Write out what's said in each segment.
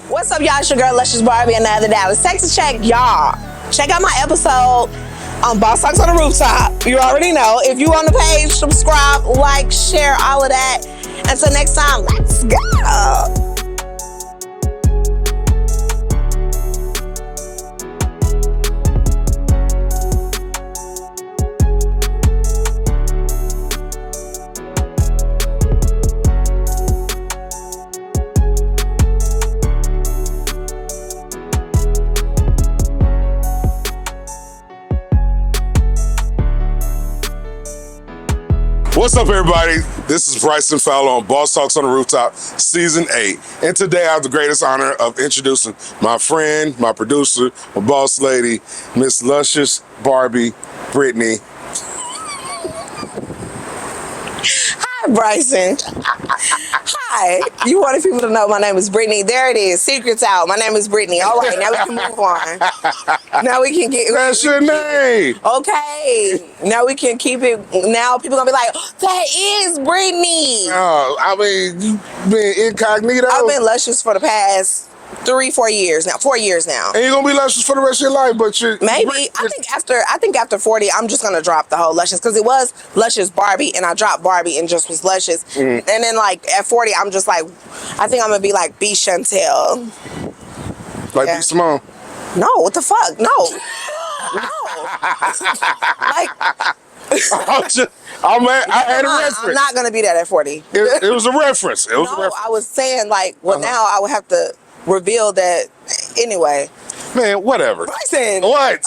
What's up, y'all? It's your girl, Luscious Barbie, another Dallas, Texas check. Y'all, check out my episode on Boss Talks on the Rooftop. You already know. If you on the page, subscribe, like, share, all of that. Until next time, let's go. What's up, everybody? This is Bryson Fowler on Boss Talks on the Rooftop, Season 8. And today I have the greatest honor of introducing my friend, my producer, my boss lady, Miss Luscious Barbie Brittany. Hi, Bryson. Hi. You wanted people to know my name is Brittany. There it is. Secrets out. My name is Brittany. All right, now we can move on. Now we can get... That's your name. Okay. Now we can keep it... Now people gonna be like, oh, that is Brittany. I mean, you've been incognito. I've been Luscious for the past 4 years now. 4 years now. And you're gonna be Luscious for the rest of your life, but you're... Maybe. I think after 40, I'm just gonna drop the whole Luscious, because it was Luscious Barbie, and I dropped Barbie and just was Luscious. And then like at 40, I'm just like, I think I'm gonna be like B Chantel. Like B Simone. No, what the fuck? No. No. Like... I had a reference. I'm not gonna be that at 40. It was a reference. It was a reference. I was saying like, well, now I would have to reveal that anyway. Man, whatever. Bryson, what?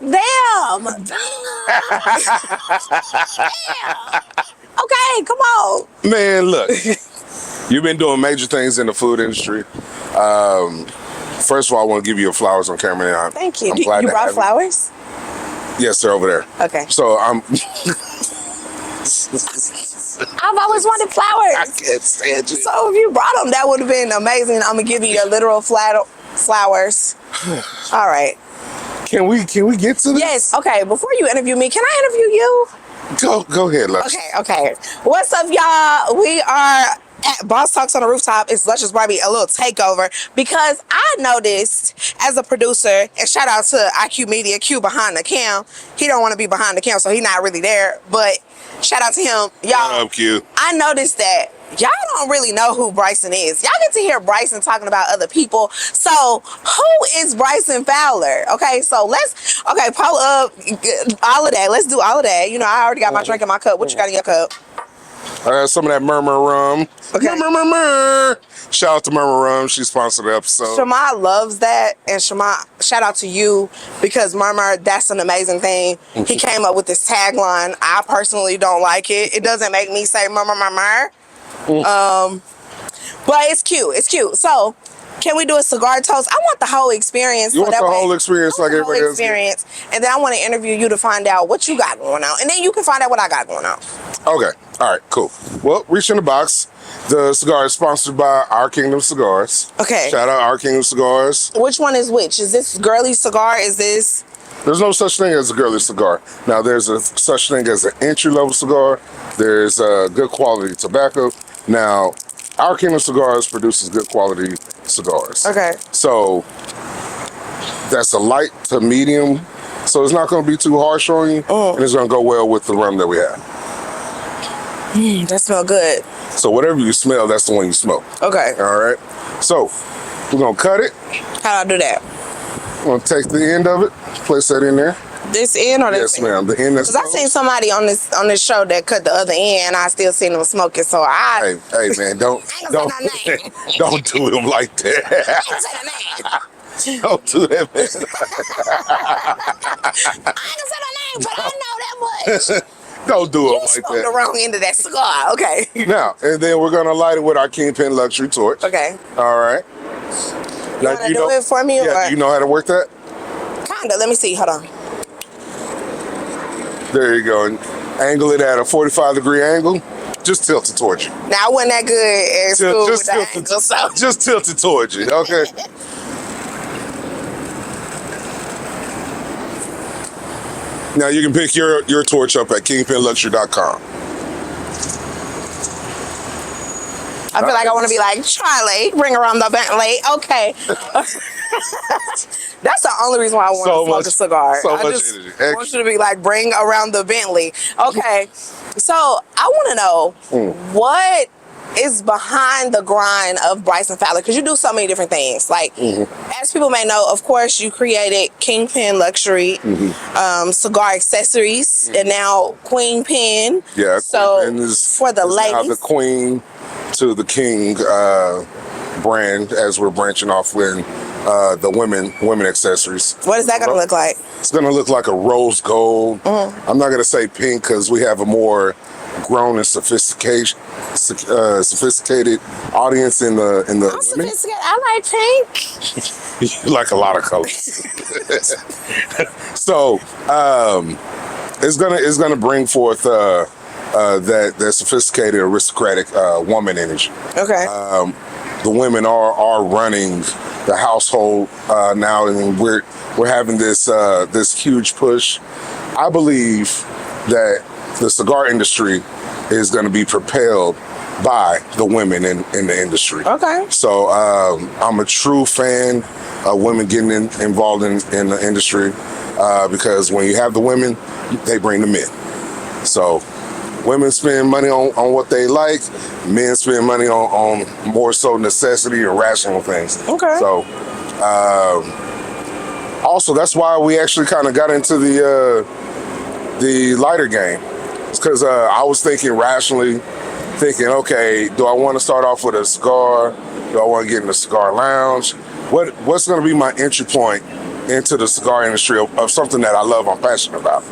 Damn. Okay, come on. Man, look. You've been doing major things in the food industry. First of all, I want to give you your flowers on camera now. Thank you. You brought flowers? Yes, they're over there. Okay. So I'm... I've always wanted flowers. I can't stand you. So if you brought them, that would have been amazing. I'm going to give you your literal flowers. All right. Can we get to this? Yes. Okay. Before you interview me, can I interview you? Go ahead, Lush. Okay. What's up, y'all? We are at Boss Talks on the Rooftop. It's Luscious Barbie, a little takeover, because I noticed as a producer, and shout out to IQ Media, Q behind the cam. He don't want to be behind the cam, so he's not really there, but shout out to him. Y'all, what up, Q? I noticed that y'all don't really know who Bryson is. Y'all get to hear Bryson talking about other people. So who is Bryson Fowler? Okay, so pull up all of that. Let's do all of that. You know, I already got my drink in my cup. What you got in your cup? I got some of that Murmur rum. Okay. Murmur. Shout out to Murmur Rum. She sponsored the episode. Shema loves that. And Shema, shout out to you, because Murmur, that's an amazing thing. He came up with this tagline. I personally don't like it. It doesn't make me say murmur. But it's cute. It's cute. So, can we do a cigar toast? I want the whole experience. You want the whole experience like everybody else? And then I want to interview you to find out what you got going on. And then you can find out what I got going on. Okay. All right, cool. Well, reach in the box. The cigar is sponsored by Our Kingdom Cigars. Okay. Shout out Our Kingdom Cigars. Which one is which? Is this girly cigar? Is this... There's no such thing as a girly cigar. Now, there's a such thing as an entry-level cigar. There's good quality tobacco. Now, Our Kingdom Cigars produces good quality cigars. Okay. So, that's a light to medium. So, it's not going to be too harsh on you. And it's going to go well with the rum that we have. That smells good. So, whatever you smell, that's the one you smoke. Okay. All right. So, we're going to cut it. How do I do that? I'm going to take the end of it, place that in there. This end or this end? Yes, ma'am. The end that's... Because I seen somebody on this show that cut the other end, and I still seen them smoking, so I... Hey, man, don't do him like that. Don't do that, man. I ain't gonna say no name, but I know that much. Don't do it like that. You smoked the wrong end of that cigar. Okay. Now, and then we're going to light it with our Kingpin Luxury Torch. Okay. All right. You want to do it for me? Yeah, do you know how to work that? Kinda. Let me see. Hold on. There you go. And angle it at a 45-degree angle. Just tilt it towards you. Now, I wasn't that good at school with the angle, so... Just tilt it towards you, okay? Now, you can pick your torch up at kingpinluxury.com. I feel like I want to be like, Charlie, bring around the Bentley. Okay. That's the only reason why I want to smoke a cigar. So I much just energy. want you to be like, bring around the Bentley. Okay. So I want to know what is behind the grind of Bryson Fowler, because you do so many different things. Like, as people may know, of course, you created Kingpin Luxury, cigar accessories, and now Queen Pen. Yeah. So Queen Pen is for the ladies, now the queen to the king brand, as we're branching off with the women accessories. what is that going to look like? It's gonna look like a rose gold. I'm not gonna say pink because we have a more grown and sophisticated audience in the I'm women. sophisticated. I like pink. You like a lot of colors. So it's gonna bring forth that sophisticated aristocratic woman energy. Okay. The women are running the household now, and we're having this this huge push. I believe that the cigar industry is going to be propelled by the women in the industry. Okay. So I'm a true fan of women getting involved in the industry because when you have the women, they bring the men. So women spend money on what they like. Men spend money on more so necessity or rational things. Okay. So also that's why we actually kind of got into the lighter game. It's because I was thinking rationally, okay, do I want to start off with a cigar? Do I want to get in the cigar lounge? What's going to be my entry point into the cigar industry of something that I love, I'm passionate about?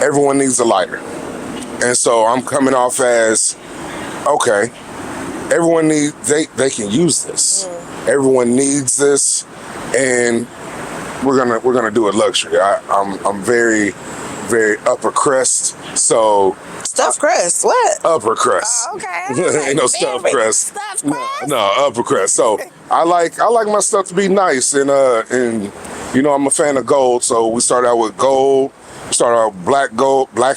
Everyone needs a lighter. And so I'm coming off as, okay, everyone they can use this. Everyone needs this, and we're gonna do it luxury. I'm very, very upper crust. So Stuffed crust. What? upper crust. Oh, okay. Ain't no stuffed crust. Stuffed crust. No, upper crust. So I like my stuff to be nice, and you know I'm a fan of gold. So we started out with gold. We started out black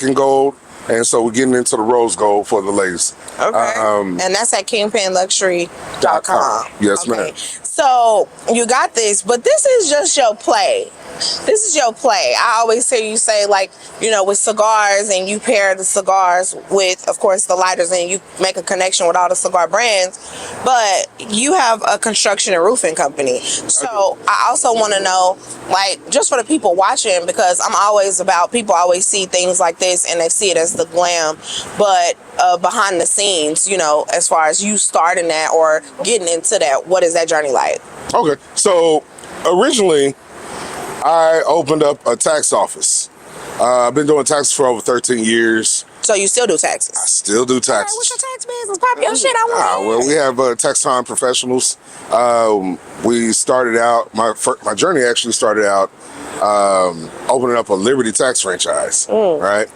and gold. And so we're getting into the rose gold for the ladies. Okay. And that's at kingpinluxury.com. Yes, okay. ma'am. So you got this, but this is just your play. This is your play. I always hear you say, like, you know, with cigars, and you pair the cigars with, of course, the lighters, and you make a connection with all the cigar brands, but you have a construction and roofing company. So I also want to know, like, just for the people watching, because I'm always about, people always see things like this and they see it as the glam, but behind the scenes, you know, as far as you starting that or getting into that, what is that journey like? Okay. So originally, I opened up a tax office. I've been doing taxes for over 13 years. So you still do taxes? I still do taxes. All right, what's your tax business? Pop your shit. I want well, we have tax time professionals. We started out, my journey actually started out opening up a Liberty tax franchise, right?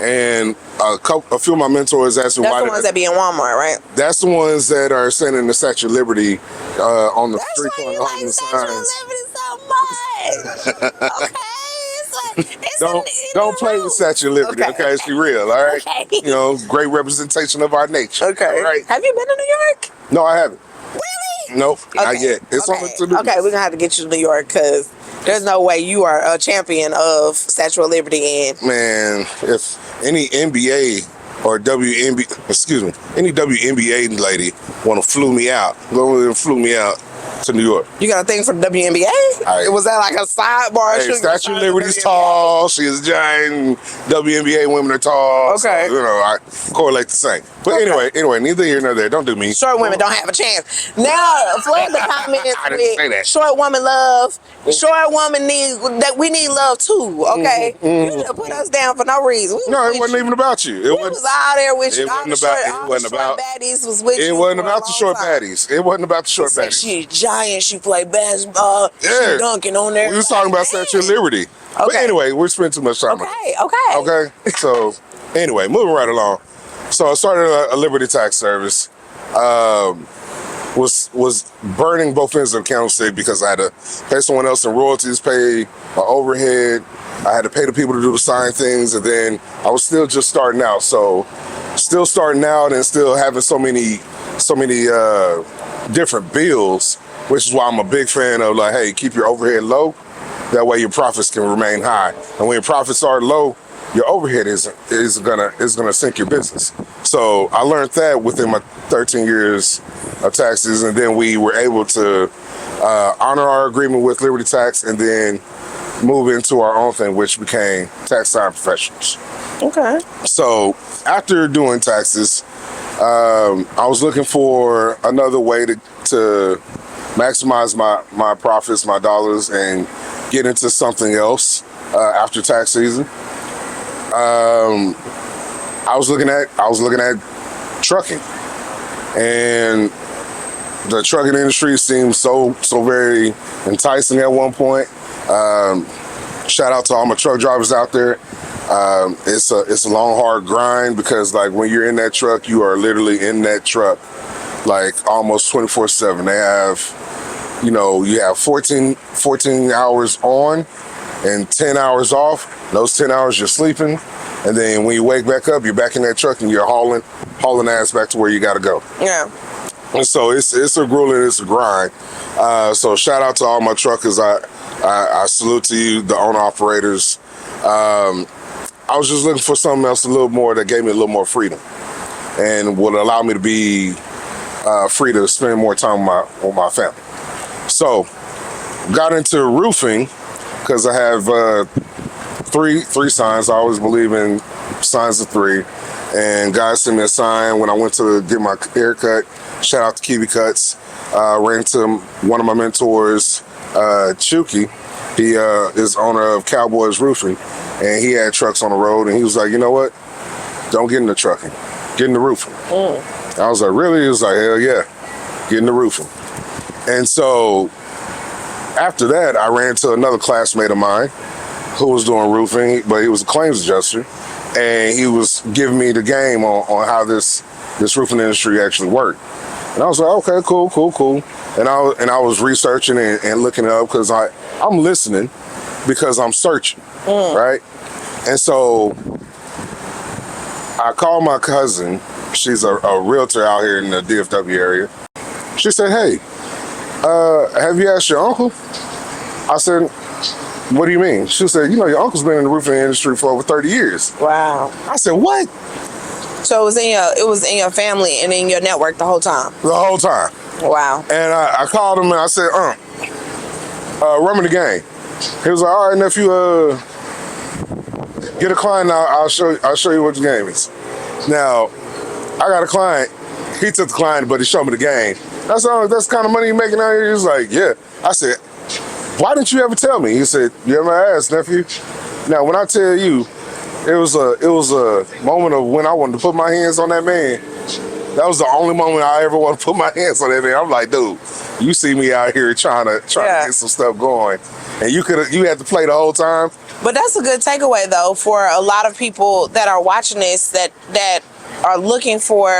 And a few of my mentors asked me That's why. the ones that be in Walmart, right? That's the ones that are sending the Statue of Liberty on the street That's why you corner like Statue of Liberty so much. Okay. Don't play with Statue of Liberty, okay? It's real, all right? Okay. You know, great representation of our nature. Okay. All right? Have you been to New York? No, I haven't. Really? Nope, not Okay. yet. It's on the to-do list. Okay, we're going to have to get you to New York, because there's no way you are a champion of Statue of Liberty. And Man, if any NBA or any WNBA lady want to flew me out, go ahead and flew me out to New York. you got a thing for the WNBA? Was that like a sidebar? Hey, Statue of Liberty's tall. She is giant. WNBA women are tall. Okay. So, you know, I correlate the same. But anyway, neither here nor there. Don't do me. Short women don't have a chance. Now, flood the comments I didn't say with that. short woman love. Short woman we need love too, okay? You didn't put us down for no reason. No, it wasn't even about you. We was out there with you. It All the wasn't about- short, it all wasn't the short about- baddies was with you. It wasn't for a about the long short time. baddies. It wasn't about the short Said baddies. she giant, she play basketball, Yeah. she dunking on there. We was talking about Statue of Liberty. But Okay. anyway, we're spending too much time on it. Okay. Okay. So anyway, moving right along. So I started a Liberty tax service. Was burning both ends of the candlestick because I had to pay someone else in royalties, pay my overhead. I had to pay the people to do the sign things, and then I was still just starting out. So still starting out and still having so many so many different bills, which is why I'm a big fan of like, hey, keep your overhead low. That way your profits can remain high. And when your profits are low, your overhead is gonna sink your business. So I learned that within my 13 years of taxes, and then we were able to honor our agreement with Liberty Tax, and then move into our own thing, which became Tax Time Professionals. Okay. So after doing taxes, I was looking for another way to maximize my profits, my dollars, and get into something else after tax season. I was looking at trucking, and the trucking industry seemed so very enticing at one point. Shout out to all my truck drivers out there. It's a long, hard grind, because like when you're in that truck, you are literally in that truck like almost 24/7. They have, you have 14 hours on and 10 hours off. Those 10 hours you're sleeping, and then when you wake back up, you're back in that truck and you're hauling ass back to where you got to go. Yeah. And so it's a grueling, it's a grind. So shout out to all my truckers. I salute to you, the owner operators. I was just looking for something else, a little more, that gave me a little more freedom and would allow me to be free to spend more time with my family. So got into roofing because I have three signs. I always believe in signs of three. And guys sent me a sign when I went to get my haircut. Shout out to Kiwi Cuts. Ran into one of my mentors, Chuki. He is owner of Cowboys Roofing, and he had trucks on the road, and he was like, you know what? Don't get into trucking. Get into roofing. I was like, really? He was like, hell yeah. Get into roofing. And so after that, I ran into another classmate of mine who was doing roofing, but he was a claims adjuster, and he was giving me the game on how this roofing industry actually worked. And I was like, okay, cool. And I was researching and looking it up, because I'm listening because I'm searching, right? And so I called my cousin. She's a realtor out here in the DFW area. She said, hey, have you asked your uncle? I said, what do you mean? She said, your uncle's been in the roofing industry for over 30 years. Wow. I said, what? So it was in your family and in your network the whole time? The whole time. Wow. And I called him and I said, run me the game. He was like, all right, nephew, get a client now. I'll show you what the game is. Now, I got a client. He took the client, but he showed me the game. That's the kind of money you're making out here? He was like, yeah. I said, why didn't you ever tell me? He said, you ever asked, nephew? Now, when I tell you, it was a moment of when I wanted to put my hands on that man. That was the only moment I ever want to put my hands on that man. I'm like, dude, you see me out here trying to get some stuff going, and you had to play the whole time. But that's a good takeaway, though, for a lot of people that are watching this that are looking for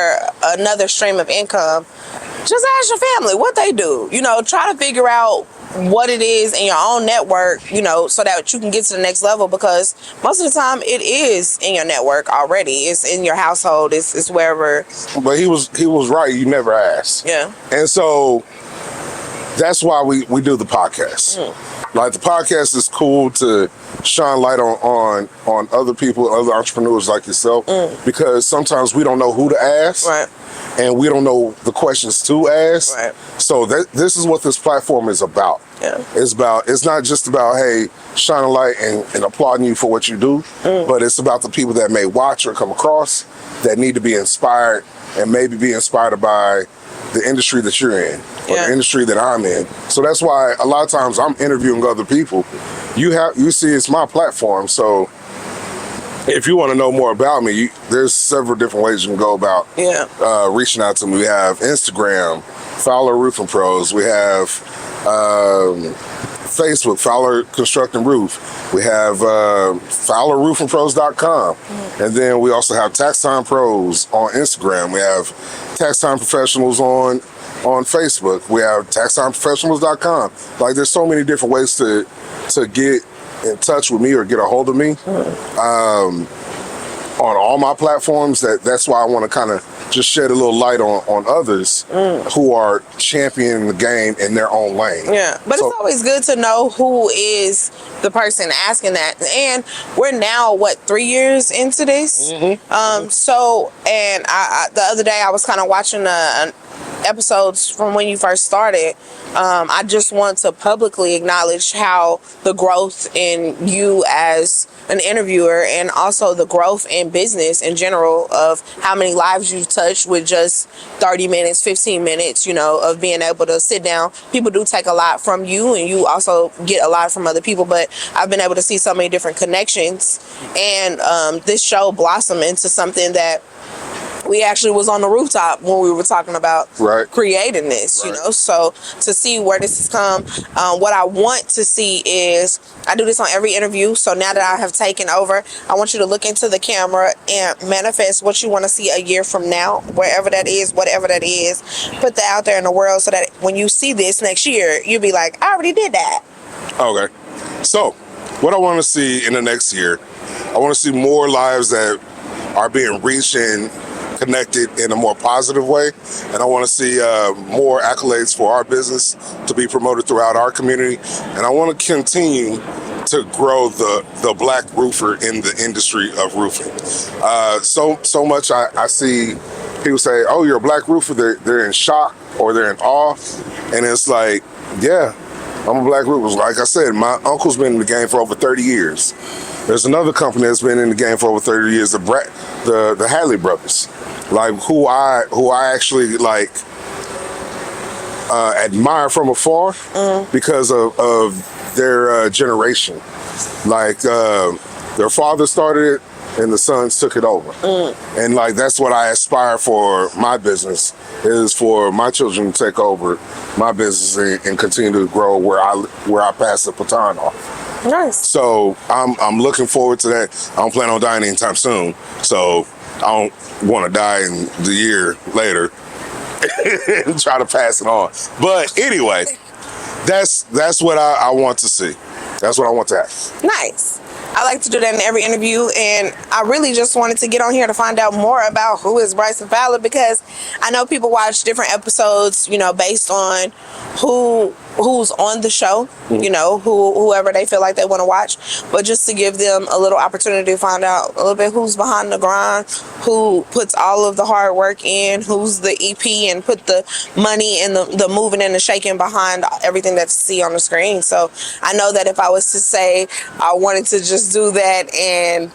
another stream of income. Just ask your family what they do. Try to figure out what it is in your own network, so that you can get to the next level, because most of the time it is in your network already. It's in your household. It's wherever. But he was right. You never asked. Yeah. And so that's why we do the podcast. Like, the podcast is cool to shine light on other people, other entrepreneurs like yourself, because sometimes we don't know who to ask. Right. And we don't know the questions to ask. Right. So this is what this platform is about. Yeah. It's not just about, hey, shine a light and applauding you for what you do, but it's about the people that may watch or come across that need to be inspired, and maybe be inspired by the industry that you're in, or the industry that I'm in. So that's why a lot of times I'm interviewing other people. You see, it's my platform. So if you want to know more about me, there's several different ways you can go about reaching out to me. We have Instagram, Fowler Roofing Pros. We have Facebook, Fowler Constructing Roof. We have FowlerRoofingPros.com. And then we also have Tax Time Pros on Instagram. We have Tax Time Professionals on Facebook. We have TaxTimeProfessionals.com. Like, there's so many different ways to get in touch with me or get a hold of me. on all my platforms. That's why I want to kind of just shed a little light on others who are championing the game in their own lane. Yeah, but it's always good to know who is the person asking that. And we're now, 3 years into this? So, and I the other day I was kind of watching an episodes from when you first started. I just want to publicly acknowledge how the growth in you as an interviewer, and also the growth in business in general, of how many lives you've touched with just 30 minutes, 15 minutes, of being able to sit down. People do take a lot from you, and you also get a lot from other people, but I've been able to see so many different connections, and this show blossomed into something that we actually was on the rooftop when we were talking about creating this, so to see where this has come, what I want to see is, I do this on every interview, so now that I have taken over, I want you to look into the camera and manifest what you want to see a year from now, wherever that is, whatever that is. Put that out there in the world so that when you see this next year, you'll be like, I already did that. Okay. So what I want to see in the next year, I want to see more lives that are being reached and connected in a more positive way, and I want to see more accolades for our business to be promoted throughout our community, and I want to continue to grow the black roofer in the industry of roofing. So much I see people say, oh, you're a black roofer, they're in shock or they're in awe, and it's like, yeah, I'm a black roofer. Like I said, my uncle's been in the game for over 30 years. There's another company that's been in the game for over 30 years, the Hadley brothers, like who I actually like admire from afar because of their generation. Like their father started it and the sons took it over, and like that's what I aspire for my business, is for my children to take over my business and continue to grow where I pass the baton off. Nice. So I'm looking forward to that. I don't plan on dying anytime soon, so I don't want to die in the year later and try to pass it on. But anyway, that's what I want to see. That's what I want to have. Nice. I like to do that in every interview, and I really just wanted to get on here to find out more about who is Bryson Fowler, because I know people watch different episodes, based on who's on the show, whoever they feel like they want to watch, but just to give them a little opportunity to find out a little bit who's behind the grind, who puts all of the hard work in, who's the EP and put the money and the moving and the shaking behind everything that you see on the screen. So I know that if I was to say I wanted to just do that, and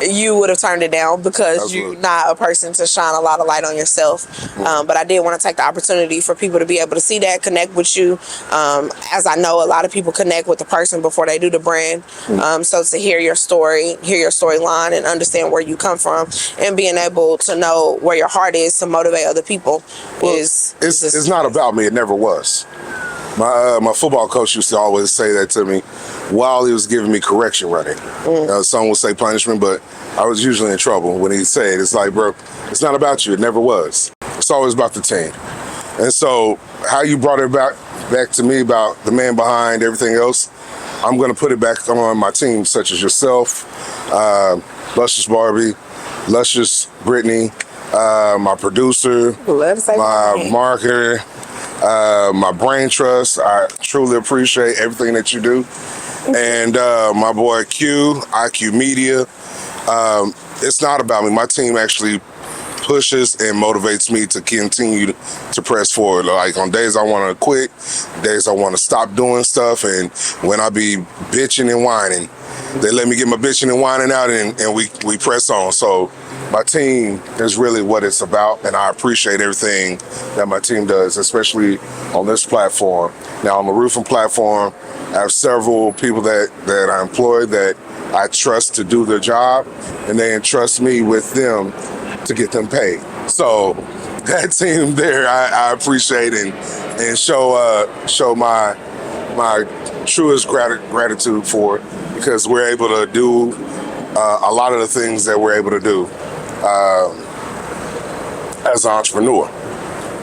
you would have turned it down because you're not a person to shine a lot of light on yourself. But I did want to take the opportunity for people to be able to see that, connect with you, as I know a lot of people connect with the person before they do the brand. So to hear your story, hear your storyline, and understand where you come from, and being able to know where your heart is to motivate other people, it's not about me. It never was. My football coach used to always say that to me while he was giving me correction running. Some would say punishment, but I was usually in trouble when he'd say it. It's like, bro, it's not about you. It never was. It's always about the team. And so how you brought it back to me about the man behind everything else, I'm going to put it back on my team, such as yourself, Luscious Barbie, Luscious Brittany, my producer, my marketer, my brain trust. I truly appreciate everything that you do. And my boy Q, IQ Media. It's not about me. My team actually pushes and motivates me to continue to press forward. Like on days I want to quit, days I want to stop doing stuff, and when I be bitching and whining, they let me get my bitching and whining out, and we press on. So my team is really what it's about, and I appreciate everything that my team does, especially on this platform. Now on the roofing platform, I have several people that I employ that I trust to do their job, and they entrust me with them to get them paid. So that team there, I appreciate and show my truest gratitude for, because we're able to do a lot of the things that we're able to do as an entrepreneur.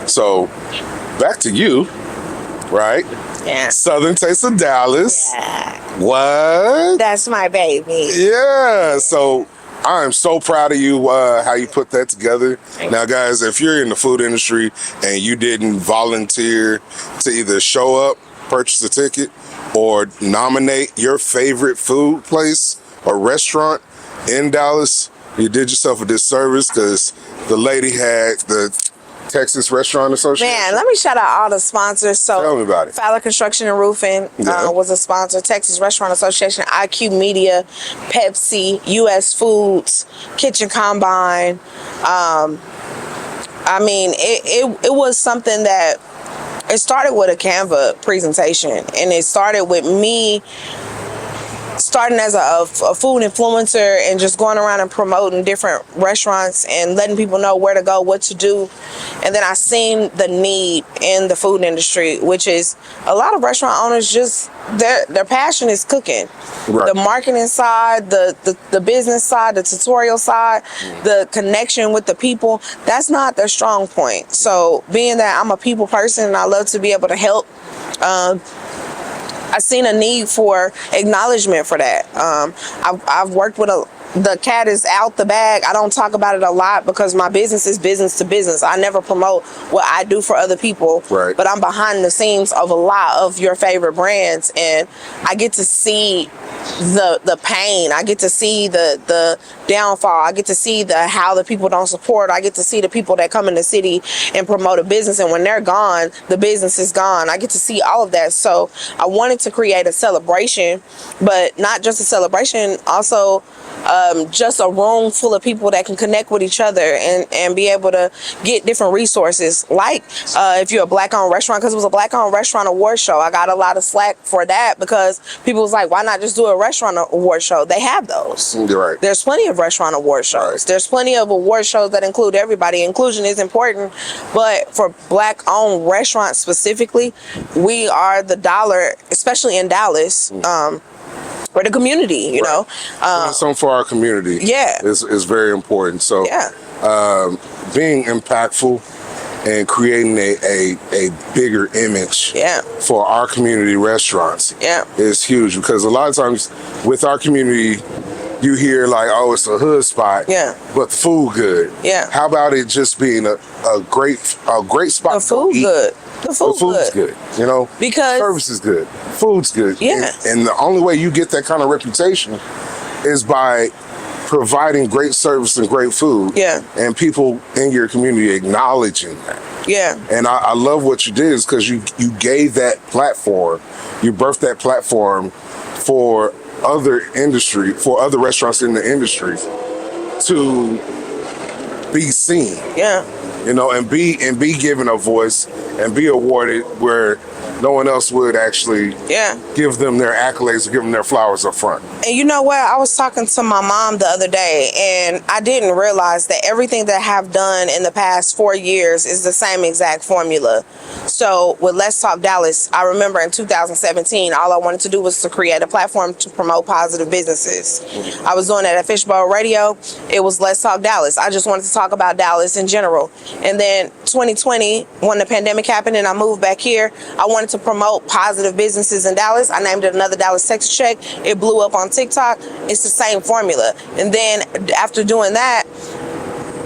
So back to you, right? Yeah. Southern Taste of Dallas. Yeah. What? That's my baby. Yeah. So I am so proud of you, how you put that together. Now, guys, if you're in the food industry and you didn't volunteer to either show up, purchase a ticket, or nominate your favorite food place or restaurant in Dallas, you did yourself a disservice, because the lady had the Texas Restaurant Association. Man, let me shout out all the sponsors. So, tell me about it. Fowler Construction and Roofing was a sponsor. Texas Restaurant Association, IQ Media, Pepsi, U.S. Foods, Kitchen Combine. I mean, it was something that it started with a Canva presentation, and it started with me starting as a food influencer and just going around and promoting different restaurants and letting people know where to go, what to do. And then I seen the need in the food industry, which is a lot of restaurant owners just their passion is cooking. Right. The marketing side, the business side, the tutorial side, the connection with the people, that's not their strong point. So being that I'm a people person and I love to be able to help, I seen a need for acknowledgement for that. I've worked with the cat is out the bag. I don't talk about it a lot because my business is business to business. I never promote what I do for other people, right. But I'm behind the scenes of a lot of your favorite brands, and I get to see the pain. I get to see the downfall. I get to see how the people don't support. I get to see the people that come in the city and promote a business, and when they're gone, the business is gone. I get to see all of that. So I wanted to create a celebration, but not just a celebration, also just a room full of people that can connect with each other and be able to get different resources. Like if you're a black-owned restaurant, because it was a black-owned restaurant award show, I got a lot of slack for that because people was like, why not just do a restaurant award show? They have those. You're right. There's plenty of restaurant award shows. Right. There's plenty of award shows that include everybody. Inclusion is important, but for black-owned restaurants specifically, we are the dollar, especially in Dallas. For the community, you know. Something for our community, is very important. So, being impactful and creating a bigger image for our community restaurants is huge, because a lot of times with our community, you hear like, oh, it's a hood spot, but the food good. How about it just being a great spot? The food good. The food's good, you know, because service is good, food's good, and the only way you get that kind of reputation is by providing great service and great food, and people in your community acknowledging that. And I love what you did, is because you gave that platform, you birthed that platform for other restaurants in the industry to be seen. You know, and be given a voice and be awarded where no one else would actually give them their accolades or give them their flowers up front. And you know what? I was talking to my mom the other day, and I didn't realize that everything that I have done in the past 4 years is the same exact formula. So with Let's Talk Dallas, I remember in 2017, all I wanted to do was to create a platform to promote positive businesses. I was doing that at Fishbowl Radio. It was Let's Talk Dallas. I just wanted to talk about Dallas in general. And then 2020, when the pandemic happened and I moved back here, I wanted to promote positive businesses in Dallas. I named it Another Dallas Texas Check. It blew up on TikTok. It's the same formula. And then after doing that,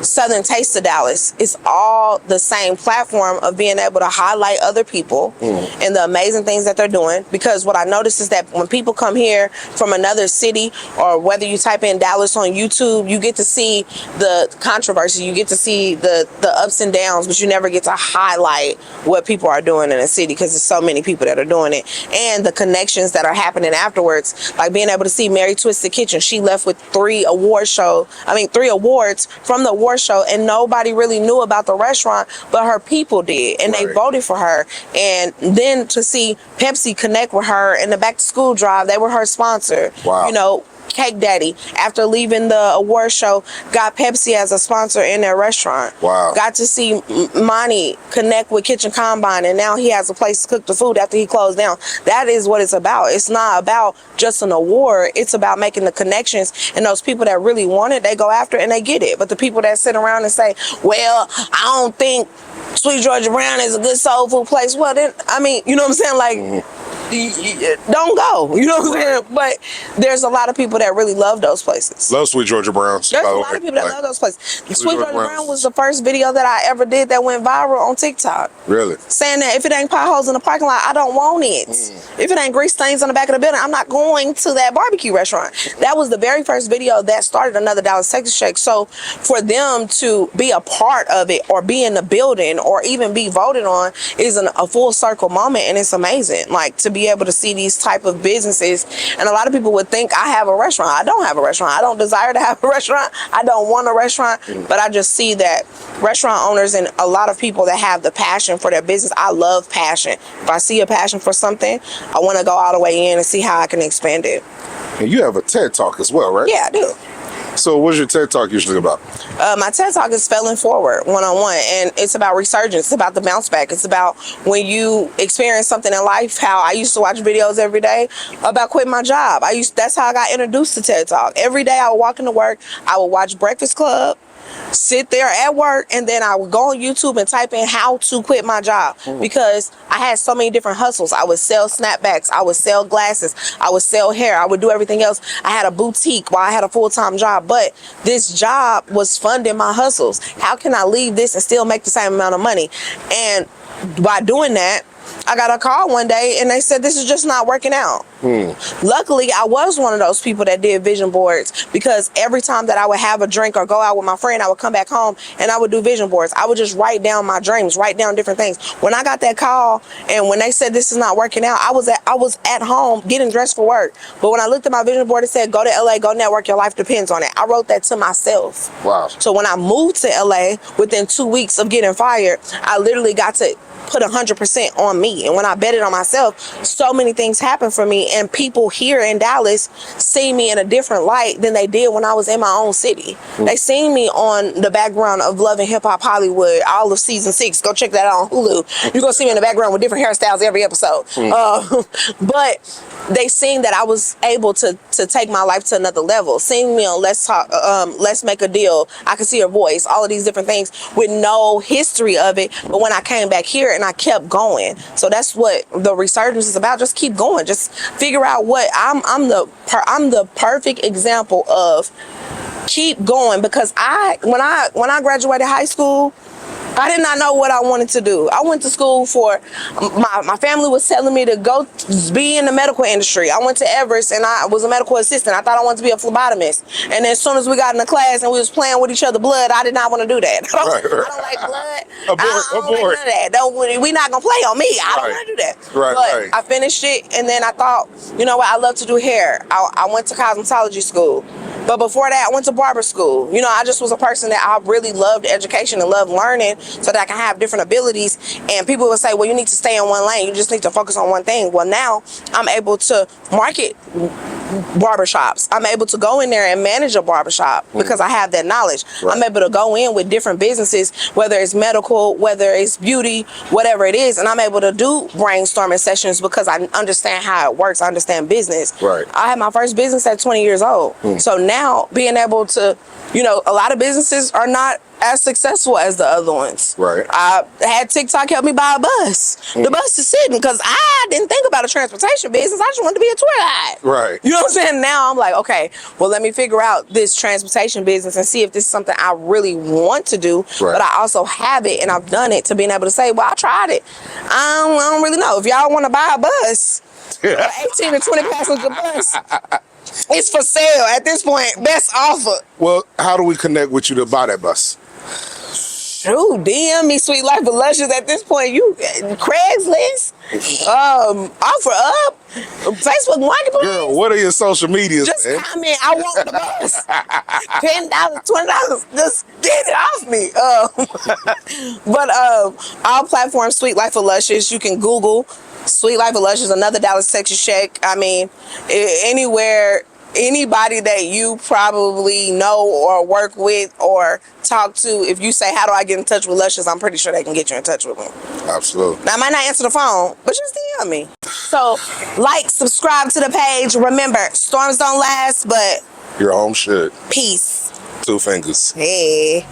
Southern Taste of Dallas. It's all the same platform of being able to highlight other people and the amazing things that they're doing. Because what I noticed is that when people come here from another city, or whether you type in Dallas on YouTube, you get to see the controversy, you get to see the ups and downs, but you never get to highlight what people are doing in a city, because there's so many people that are doing it, and the connections that are happening afterwards. Like being able to see Mary Twisted Kitchen. She left with 3 awards from the award show, and nobody really knew about the restaurant, but her people did, and they voted for her. And then to see Pepsi connect with her in the back to school drive, they were her sponsor. You know, Cake Daddy, after leaving the award show, got Pepsi as a sponsor in their restaurant. Got to see Monty connect with Kitchen Combine, and now he has a place to cook the food after he closed down. That is what it's about. It's not about just an award. It's about making the connections, and those people that really want it, they go after it and they get it. But the people that sit around and say, well, I don't think Sweet Georgia Brown is a good soul food place, well then, I mean, you know what I'm saying? Like, don't go. You know what I'm saying? But there's a lot of people that really love those places. Love Sweet Georgia Browns. There's a lot of people that love those places. Sweet Georgia Brown was the first video that I ever did that went viral on TikTok. Really? Saying that if it ain't potholes in the parking lot, I don't want it. If it ain't grease stains on the back of the building, I'm not going to that barbecue restaurant. That was the very first video that started another Dallas Texas Shake. So for them to be a part of it or be in the building or even be voted on is a full circle moment, and it's amazing. Like, to be able to see these type of businesses, and a lot of people would think I have a restaurant. I don't have a restaurant. I don't desire to have a restaurant. I don't want a restaurant, but I just see that restaurant owners and a lot of people that have the passion for their business. I love passion. If I see a passion for something, I want to go all the way in and see how I can expand it. And you have a TED Talk as well, right? Yeah, I do. So what's your TED Talk usually about? My TED Talk is Failing Forward, one-on-one, and it's about resurgence. It's about the bounce back. It's about when you experience something in life, how I used to watch videos every day about quitting my job. That's how I got introduced to TED Talk. Every day I would walk into work, I would watch Breakfast Club, sit there at work, and then I would go on YouTube and type in how to quit my job, because I had so many different hustles. I would sell snapbacks, I would sell glasses, I would sell hair, I would do everything else. I had a boutique while I had a full-time job, but this job was funding my hustles. How can I leave this and still make the same amount of money? And by doing that, I got a call one day and they said, this is just not working out. Luckily, I was one of those people that did vision boards, because every time that I would have a drink or go out with my friend, I would come back home and I would do vision boards. I would just write down my dreams, write down different things. When I got that call and when they said this is not working out, I was at home getting dressed for work. But when I looked at my vision board, it said, go to LA, go network, your life depends on it. I wrote that to myself. Wow. So when I moved to LA, within 2 weeks of getting fired, I literally got to put 100% on me. And when I bet it on myself, so many things happened for me, and people here in Dallas see me in a different light than they did when I was in my own city. They seen me on the background of Love and Hip Hop Hollywood, all of season 6. Go check that out on Hulu. You're gonna see me in the background with different hairstyles every episode. But they seen that I was able to take my life to another level. Seeing me on Let's Talk, Let's Make a Deal, I Could See Your Voice, all of these different things with no history of it. But when I came back here and I kept going, so that's what the Resurgence is about. Just keep going. Just figure out what I'm the perfect example of keep going, because when I graduated high school, I did not know what I wanted to do. I went to school for, my family was telling me to go be in the medical industry. I went to Everest and I was a medical assistant. I thought I wanted to be a phlebotomist. And then as soon as we got in the class and we was playing with each other blood, I did not want to do that. I don't like blood. I don't like none of that. We not going to play on me. I don't want to do that. But I finished it, and then I thought, you know what, I love to do hair. I went to cosmetology school. But before that, I went to barber school. You know, I just was a person that I really loved education and loved learning so that I can have different abilities. And people would say, well, you need to stay in one lane. You just need to focus on one thing. Well, now I'm able to market barbershops. I'm able to go in there and manage a barbershop because I have that knowledge. I'm able to go in with different businesses, whether it's medical, whether it's beauty, whatever it is. And I'm able to do brainstorming sessions because I understand how it works. I understand business. I had my first business at 20 years old. So now being able to, you know, a lot of businesses are not as successful as the other ones. I had TikTok help me buy a bus. The bus is sitting because I didn't think about a transportation business. I just wanted to be a tour guide. You know what I'm saying? Now I'm like, okay, well, let me figure out this transportation business and see if this is something I really want to do. But I also have it and I've done it, to being able to say, well, I tried it. I don't really know. If y'all want to buy a bus, 18 to 20 passenger bus, it's for sale at this point. Best offer. Well, how do we connect with you to buy that bus? Shoot, DM me, Sweet Life of Luscious. At this point, you Craigslist, offer up, Facebook Marketplace. Girl, what are your social medias? Just comment, I want the bus. $10, $20, just get it off me. But all platforms, Sweet Life of Luscious. You can Google Sweet Life of Luscious, another Dallas Texas Shake. I mean, anywhere. Anybody that you probably know or work with or talk to, if you say, how do I get in touch with Luscious, I'm pretty sure they can get you in touch with me. Absolutely. Now, I might not answer the phone, but just DM me. So, like, subscribe to the page. Remember, storms don't last, but your home should. Peace. 2 fingers. Hey.